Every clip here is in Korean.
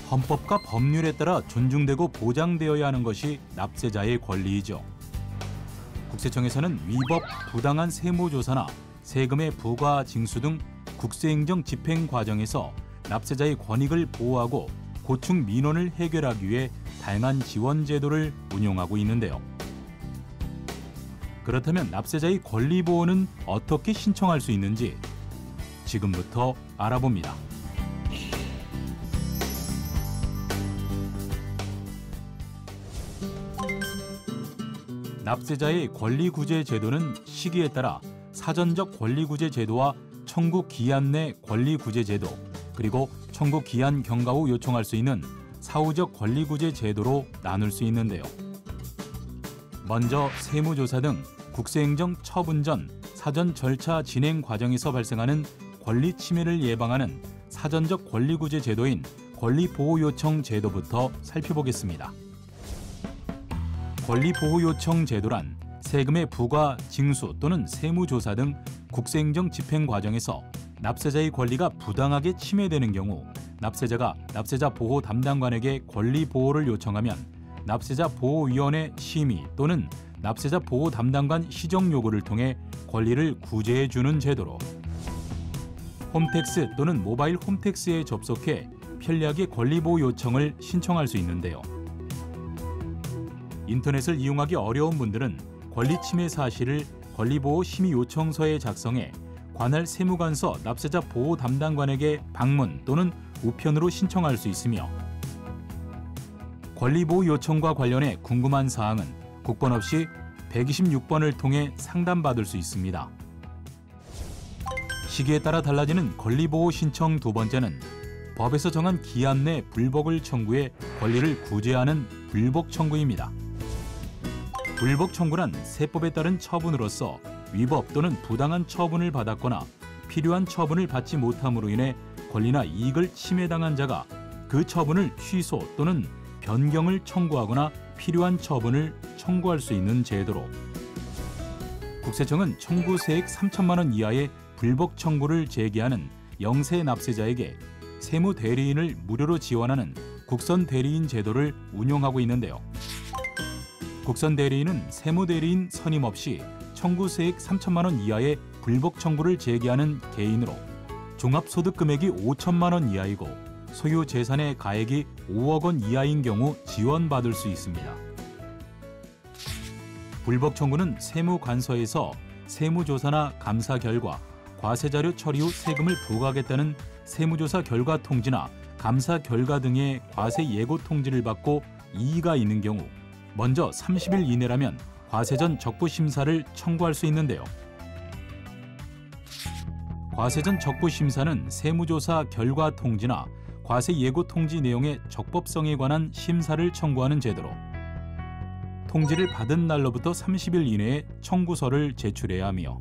헌법과 법률에 따라 존중되고 보장되어야 하는 것이 납세자의 권리이죠. 국세청에서는 위법, 부당한 세무조사나 세금의 부과, 징수 등 국세행정 집행 과정에서 납세자의 권익을 보호하고 고충 민원을 해결하기 위해 다양한 지원 제도를 운용하고 있는데요. 그렇다면 납세자의 권리 보호는 어떻게 신청할 수 있는지 지금부터 알아봅니다. 납세자의 권리구제 제도는 시기에 따라 사전적 권리구제 제도와 청구 기한 내 권리구제 제도, 그리고 청구 기한 경과 후 요청할 수 있는 사후적 권리구제 제도로 나눌 수 있는데요. 먼저 세무조사 등 국세행정 처분 전 사전 절차 진행 과정에서 발생하는 권리 침해를 예방하는 사전적 권리구제 제도인 권리보호요청 제도부터 살펴보겠습니다. 권리보호요청 제도란 세금의 부과, 징수 또는 세무조사 등 국세행정 집행 과정에서 납세자의 권리가 부당하게 침해되는 경우 납세자가 납세자 보호 담당관에게 권리 보호를 요청하면 납세자 보호위원회 심의 또는 납세자 보호 담당관 시정 요구를 통해 권리를 구제해 주는 제도로, 홈택스 또는 모바일 홈택스에 접속해 편리하게 권리보호 요청을 신청할 수 있는데요. 인터넷을 이용하기 어려운 분들은 권리 침해 사실을 권리보호 심의 요청서에 작성해 관할 세무관서 납세자 보호 담당관에게 방문 또는 우편으로 신청할 수 있으며, 권리보호 요청과 관련해 궁금한 사항은 국번 없이 126번을 통해 상담받을 수 있습니다. 시기에 따라 달라지는 권리보호 신청 두 번째는 법에서 정한 기한 내 불복을 청구해 권리를 구제하는 불복 청구입니다. 불복 청구란 세법에 따른 처분으로서 위법 또는 부당한 처분을 받았거나 필요한 처분을 받지 못함으로 인해 권리나 이익을 침해당한 자가 그 처분을 취소 또는 변경을 청구하거나 필요한 처분을 청구할 수 있는 제도로, 국세청은 청구세액 3천만 원 이하의 불복 청구를 제기하는 영세 납세자에게 세무대리인을 무료로 지원하는 국선대리인 제도를 운용하고 있는데요. 국선대리인은 세무대리인 선임 없이 청구세액 3천만 원 이하의 불복 청구를 제기하는 개인으로 종합소득금액이 5천만 원 이하이고 소유 재산의 가액이 5억 원 이하인 경우 지원받을 수 있습니다. 불복 청구는 세무관서에서 세무조사나 감사 결과, 과세자료 처리 후 세금을 부과하겠다는 세무조사 결과 통지나 감사 결과 등의 과세 예고 통지를 받고 이의가 있는 경우 먼저 30일 이내라면 과세 전 적부심사를 청구할 수 있는데요. 과세 전 적부심사는 세무조사 결과 통지나 과세 예고 통지 내용의 적법성에 관한 심사를 청구하는 제도로, 통지를 받은 날로부터 30일 이내에 청구서를 제출해야 하며,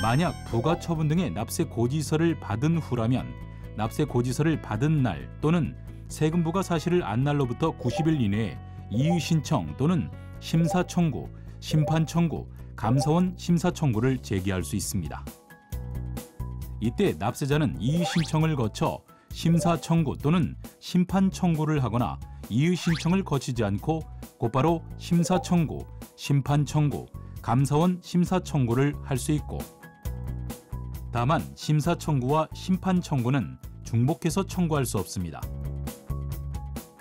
만약 부가처분 등의 납세고지서를 받은 후라면 납세고지서를 받은 날 또는 세금 부과 사실을 안 날로부터 90일 이내에 이의 신청 또는 심사 청구, 심판 청구, 감사원 심사 청구를 제기할 수 있습니다. 이때 납세자는 이의 신청을 거쳐 심사 청구 또는 심판 청구를 하거나 이의 신청을 거치지 않고 곧바로 심사 청구, 심판 청구, 감사원 심사 청구를 할 수 있고, 다만 심사 청구와 심판 청구는 중복해서 청구할 수 없습니다.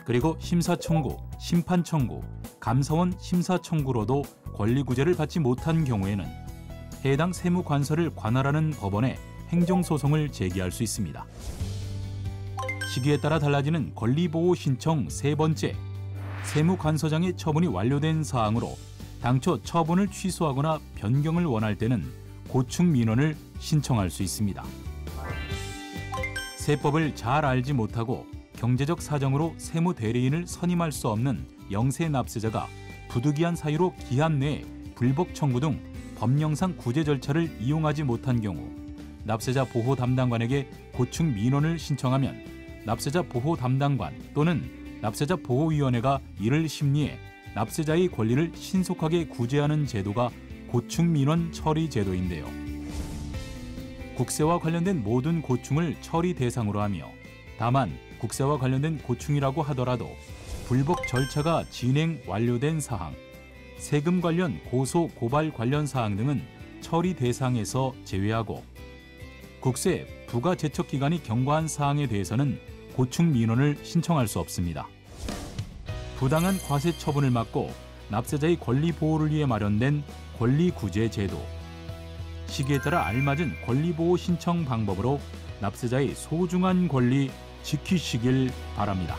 그리고 심사 청구, 심판 청구, 감사원 심사 청구로도 권리구제를 받지 못한 경우에는 해당 세무관서를 관할하는 법원에 행정소송을 제기할 수 있습니다. 시기에 따라 달라지는 권리보호 신청 세 번째, 세무관서장의 처분이 완료된 사항으로 당초 처분을 취소하거나 변경을 원할 때는 고충 민원을 신청할 수 있습니다. 세법을 잘 알지 못하고 경제적 사정으로 세무대리인을 선임할 수 없는 영세 납세자가 부득이한 사유로 기한 내에 불복 청구 등 법령상 구제 절차를 이용하지 못한 경우 납세자 보호 담당관에게 고충 민원을 신청하면 납세자 보호 담당관 또는 납세자 보호위원회가 이를 심리해 납세자의 권리를 신속하게 구제하는 제도가 고충 민원 처리 제도인데요. 국세와 관련된 모든 고충을 처리 대상으로 하며, 다만 국세와 관련된 고충이라고 하더라도 불법 절차가 진행 완료된 사항, 세금 관련 고소, 고발 관련 사항 등은 처리 대상에서 제외하고 국세 부가 제척 기간이 경과한 사항에 대해서는 고충 민원을 신청할 수 없습니다. 부당한 과세 처분을 막고 납세자의 권리 보호를 위해 마련된 권리구제 제도. 시기에 따라 알맞은 권리보호 신청 방법으로 납세자의 소중한 권리 지키시길 바랍니다.